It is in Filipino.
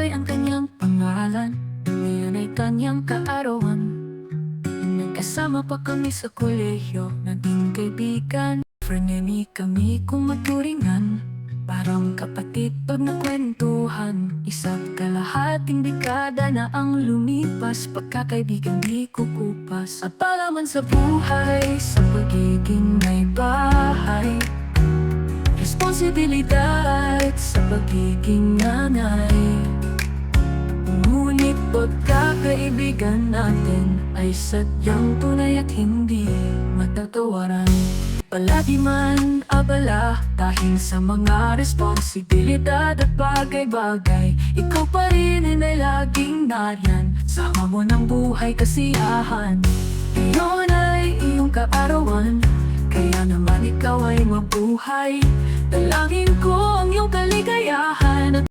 July ang kanyang pangalan, ngayon ay kanyang kaarawan. Nagkasama pa kami sa kolehiyo, naging kaibigan. Frenemy kami kung maturingan, parang kapatid pag nakwentuhan. Isa't kalahating dekada na ang lumipas, pagkakaibigan di kukupas. At palaman sa buhay, sa pagiging may bahay, responsibilidad sa pagiging nanay. Ngunit pagkakaibigan natin ay sadyang tunay at hindi matatawaran. Palagi man abala dahil sa mga responsibilidad at bagay-bagay, ikaw pa rin ay laging nariyan, sama mo ng buhay kasiyahan. Ngayon ay iyong kaarawan, kaya naman ikaw ay mabuhay. Dalangin ko ang iyong kaligayahan at